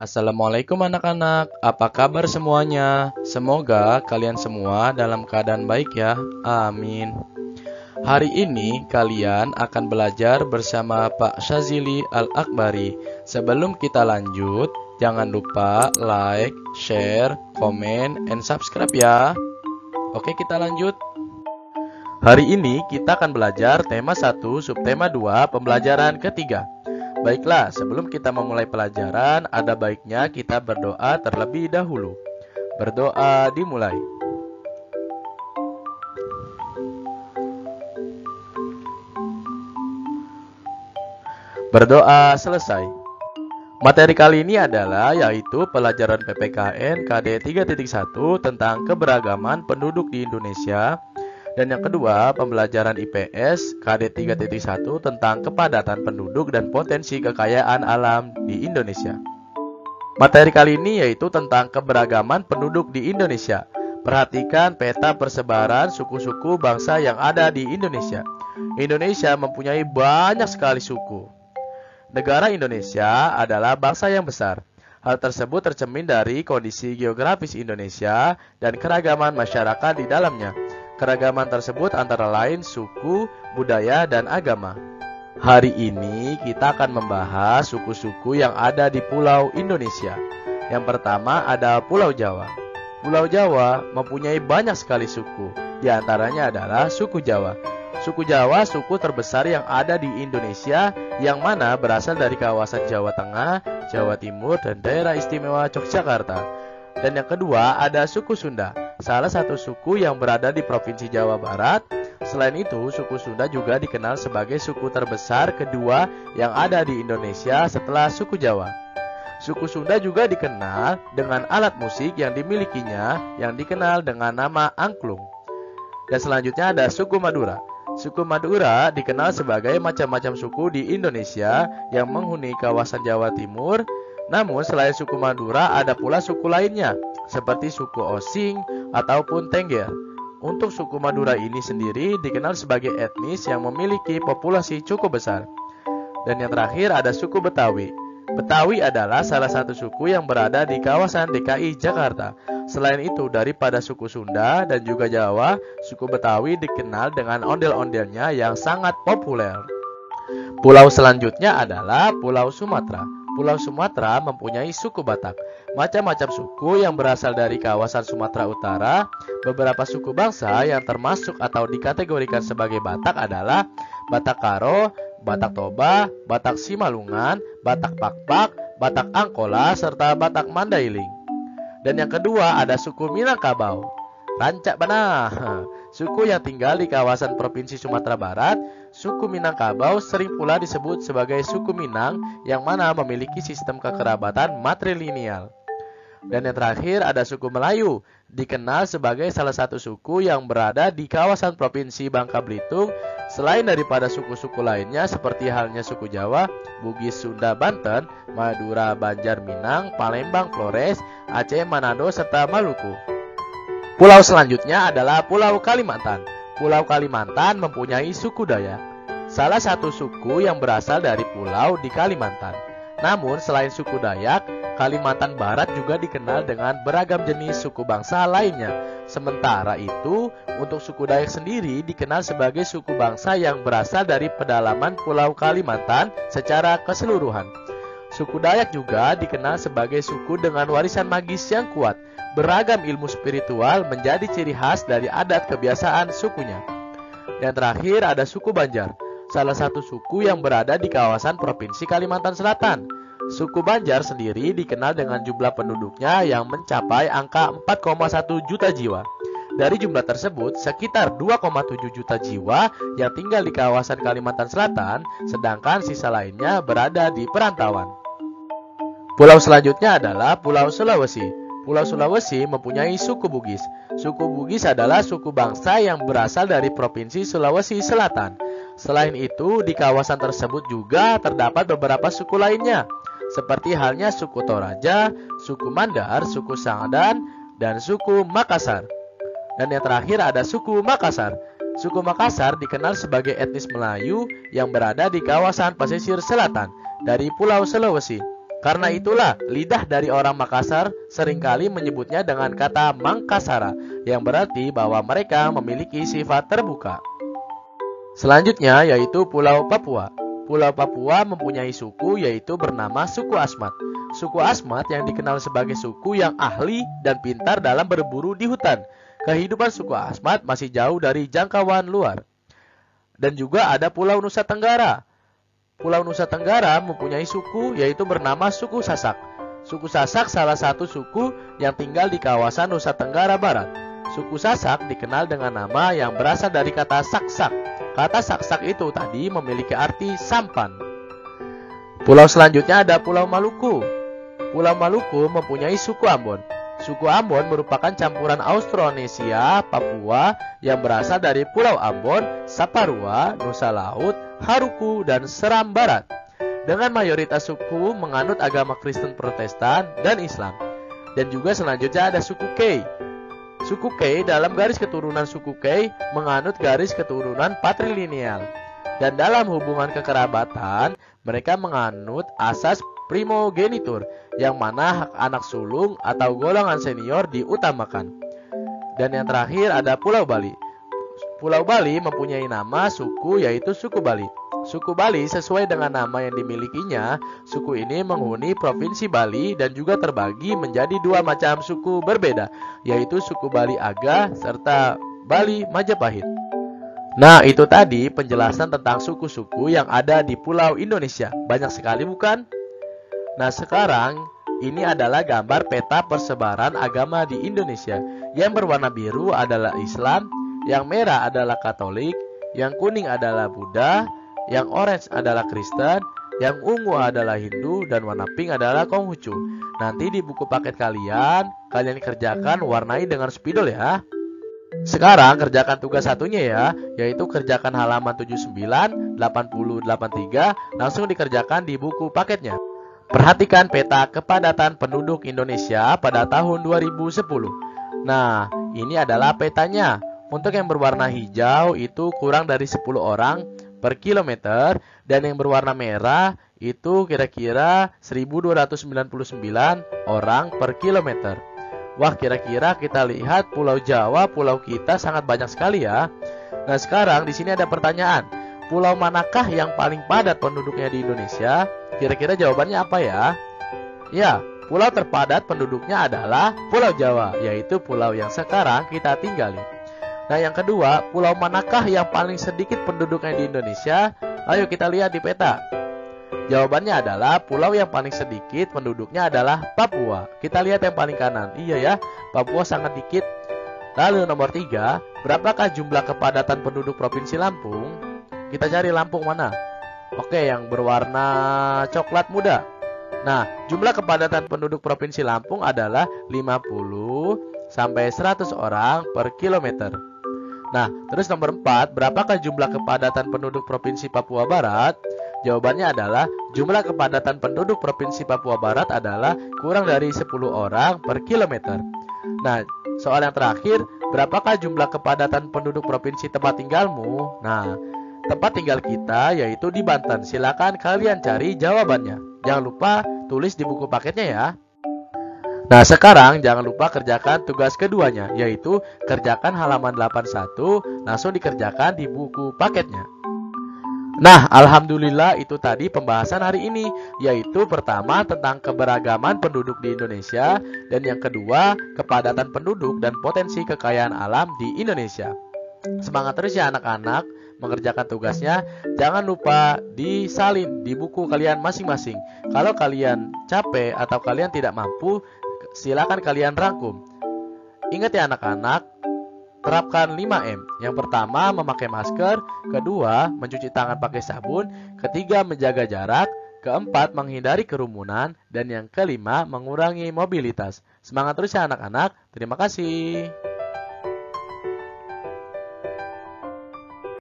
Assalamualaikum anak-anak, apa kabar semuanya? Semoga kalian semua dalam keadaan baik ya, amin. Hari ini kalian akan belajar bersama Pak Syazili Al-Akbari. Sebelum kita lanjut, jangan lupa like, share, komen, and subscribe ya. Oke, kita lanjut. Hari ini kita akan belajar tema 1, subtema 2, pembelajaran ketiga. Baiklah, sebelum kita memulai pelajaran, ada baiknya kita berdoa terlebih dahulu. Berdoa dimulai. Berdoa selesai. Materi kali ini adalah yaitu pelajaran PPKN KD 3.1 tentang keberagaman penduduk di Indonesia. Dan yang kedua, pembelajaran IPS KD 3.1 tentang kepadatan penduduk dan potensi kekayaan alam di Indonesia. Materi kali ini yaitu tentang keberagaman penduduk di Indonesia. Perhatikan peta persebaran suku-suku bangsa yang ada di Indonesia. Indonesia mempunyai banyak sekali suku. Negara Indonesia adalah bangsa yang besar. Hal tersebut tercermin dari kondisi geografis Indonesia dan keragaman masyarakat di dalamnya. Keragaman tersebut antara lain suku, budaya, dan agama. Hari ini kita akan membahas suku-suku yang ada di Pulau Indonesia. Yang pertama ada Pulau Jawa. Pulau Jawa mempunyai banyak sekali suku. Di antaranya adalah suku Jawa. Suku Jawa suku terbesar yang ada di Indonesia, yang mana berasal dari kawasan Jawa Tengah, Jawa Timur, dan daerah istimewa Yogyakarta. Dan yang kedua ada suku Sunda, salah satu suku yang berada di Provinsi Jawa Barat. Selain itu, suku Sunda juga dikenal sebagai suku terbesar kedua yang ada di Indonesia setelah suku Jawa. Suku Sunda juga dikenal dengan alat musik yang dimilikinya yang dikenal dengan nama angklung. Dan selanjutnya ada suku Madura. Suku Madura dikenal sebagai macam-macam suku di Indonesia yang menghuni kawasan Jawa Timur. Namun selain suku Madura ada pula suku lainnya seperti suku Osing ataupun Tengger. Untuk suku Madura ini sendiri dikenal sebagai etnis yang memiliki populasi cukup besar. Dan yang terakhir ada suku Betawi. Betawi adalah salah satu suku yang berada di kawasan DKI Jakarta. Selain itu, daripada suku Sunda dan juga Jawa, suku Betawi dikenal dengan ondel-ondelnya yang sangat populer. Pulau selanjutnya adalah Pulau Sumatera. Pulau Sumatera mempunyai suku Batak. Macam-macam suku yang berasal dari kawasan Sumatera Utara. Beberapa suku bangsa yang termasuk atau dikategorikan sebagai Batak adalah Batak Karo, Batak Toba, Batak Simalungan, Batak Pakpak, Batak Angkola, serta Batak Mandailing. Dan yang kedua ada suku Minangkabau. Rancak Bana, suku yang tinggal di kawasan Provinsi Sumatera Barat. Suku Minangkabau sering pula disebut sebagai suku Minang yang mana memiliki sistem kekerabatan matrilineal. Dan yang terakhir ada suku Melayu, dikenal sebagai salah satu suku yang berada di kawasan Provinsi Bangka Belitung. Selain daripada suku-suku lainnya seperti halnya suku Jawa, Bugis, Sunda, Banten, Madura, Banjar, Minang, Palembang, Flores, Aceh, Manado, serta Maluku. Pulau selanjutnya adalah Pulau Kalimantan. Pulau Kalimantan mempunyai suku Dayak, salah satu suku yang berasal dari pulau di Kalimantan. Namun selain suku Dayak, Kalimantan Barat juga dikenal dengan beragam jenis suku bangsa lainnya. Sementara itu, untuk suku Dayak sendiri dikenal sebagai suku bangsa yang berasal dari pedalaman Pulau Kalimantan secara keseluruhan. Suku Dayak juga dikenal sebagai suku dengan warisan magis yang kuat. Beragam ilmu spiritual menjadi ciri khas dari adat kebiasaan sukunya. Yang terakhir ada suku Banjar, salah satu suku yang berada di kawasan Provinsi Kalimantan Selatan. Suku Banjar sendiri dikenal dengan jumlah penduduknya yang mencapai angka 4,1 juta jiwa. Dari jumlah tersebut, sekitar 2,7 juta jiwa yang tinggal di kawasan Kalimantan Selatan, sedangkan sisa lainnya berada di perantauan. Pulau selanjutnya adalah Pulau Sulawesi. Pulau Sulawesi mempunyai suku Bugis. Suku Bugis adalah suku bangsa yang berasal dari Provinsi Sulawesi Selatan. Selain itu, di kawasan tersebut juga terdapat beberapa suku lainnya, seperti halnya suku Toraja, suku Mandar, suku Sangdan, dan suku Makassar. Dan yang terakhir ada suku Makassar. Suku Makassar dikenal sebagai etnis Melayu yang berada di kawasan pesisir selatan dari Pulau Sulawesi. Karena itulah lidah dari orang Makassar seringkali menyebutnya dengan kata Mangkasara, yang berarti bahwa mereka memiliki sifat terbuka. Selanjutnya yaitu Pulau Papua. Pulau Papua mempunyai suku yaitu bernama suku Asmat. Suku Asmat yang dikenal sebagai suku yang ahli dan pintar dalam berburu di hutan. Kehidupan suku Asmat masih jauh dari jangkauan luar. Dan juga ada Pulau Nusa Tenggara. Pulau Nusa Tenggara mempunyai suku yaitu bernama suku Sasak. Suku Sasak salah satu suku yang tinggal di kawasan Nusa Tenggara Barat. Suku Sasak dikenal dengan nama yang berasal dari kata saksak. Kata saksak itu tadi memiliki arti sampan. Pulau selanjutnya ada Pulau Maluku. Pulau Maluku mempunyai suku Ambon. Suku Ambon merupakan campuran Austronesia, Papua yang berasal dari Pulau Ambon, Saparua, Nusa Laut, Haruku, dan Seram Barat. Dengan mayoritas suku menganut agama Kristen Protestan dan Islam. Dan juga selanjutnya ada suku Kei. Suku Kei dalam garis keturunan suku Kei menganut garis keturunan patrilineal. Dan dalam hubungan kekerabatan, mereka menganut asas primogenitur, yang mana hak anak sulung atau golongan senior diutamakan. Dan yang terakhir ada Pulau Bali. Pulau Bali mempunyai nama suku yaitu suku Bali. Suku Bali sesuai dengan nama yang dimilikinya, suku ini menghuni Provinsi Bali dan juga terbagi menjadi dua macam suku berbeda, yaitu suku Bali Aga serta Bali Majapahit. Nah, itu tadi penjelasan tentang suku-suku yang ada di Pulau Indonesia. Banyak sekali bukan? Nah, sekarang ini adalah gambar peta persebaran agama di Indonesia. Yang berwarna biru adalah Islam, yang merah adalah Katolik, yang kuning adalah Buddha, yang orange adalah Kristen, yang ungu adalah Hindu, dan warna pink adalah Konghucu. Nanti di buku paket kalian kerjakan warnai dengan spidol ya. Sekarang kerjakan tugas satunya ya, yaitu kerjakan halaman 79, 80, 83, langsung dikerjakan di buku paketnya. Perhatikan peta kepadatan penduduk Indonesia pada tahun 2010. Nah, ini adalah petanya. Untuk yang berwarna hijau itu kurang dari 10 orang per kilometer, dan yang berwarna merah itu kira-kira 1299 orang per kilometer. Wah, kira-kira kita lihat Pulau Jawa, pulau kita sangat banyak sekali ya. Nah, sekarang di sini ada pertanyaan. Pulau manakah yang paling padat penduduknya di Indonesia? Kira-kira jawabannya apa ya? Ya, pulau terpadat penduduknya adalah Pulau Jawa, yaitu pulau yang sekarang kita tinggali. Nah, yang kedua, pulau manakah yang paling sedikit penduduknya di Indonesia? Ayo kita lihat di peta. Jawabannya adalah pulau yang paling sedikit penduduknya adalah Papua. Kita lihat yang paling kanan. Iya ya, Papua sangat dikit. Lalu nomor 3, berapakah jumlah kepadatan penduduk Provinsi Lampung? Kita cari Lampung mana? Oke, yang berwarna coklat muda. Nah, jumlah kepadatan penduduk Provinsi Lampung adalah 50 sampai 100 orang per kilometer. Nah, terus nomor 4, berapakah jumlah kepadatan penduduk Provinsi Papua Barat? Jawabannya adalah jumlah kepadatan penduduk Provinsi Papua Barat adalah kurang dari 10 orang per kilometer. Nah, soal yang terakhir, berapakah jumlah kepadatan penduduk Provinsi tempat tinggalmu? Nah, tempat tinggal kita yaitu di Banten. Silakan kalian cari jawabannya. Jangan lupa tulis di buku paketnya ya. Nah, sekarang jangan lupa kerjakan tugas keduanya, yaitu kerjakan halaman 81, langsung dikerjakan di buku paketnya. Nah, alhamdulillah itu tadi pembahasan hari ini, yaitu pertama tentang keberagaman penduduk di Indonesia, dan yang kedua kepadatan penduduk dan potensi kekayaan alam di Indonesia. Semangat terus ya anak-anak mengerjakan tugasnya. Jangan lupa disalin di buku kalian masing-masing. Kalau kalian capek atau kalian tidak mampu, silakan kalian rangkum. Ingat ya anak-anak, terapkan 5M. Yang pertama, memakai masker. Kedua, mencuci tangan pakai sabun. Ketiga, menjaga jarak. Keempat, menghindari kerumunan. Dan yang kelima, mengurangi mobilitas. Semangat terus ya anak-anak. Terima kasih.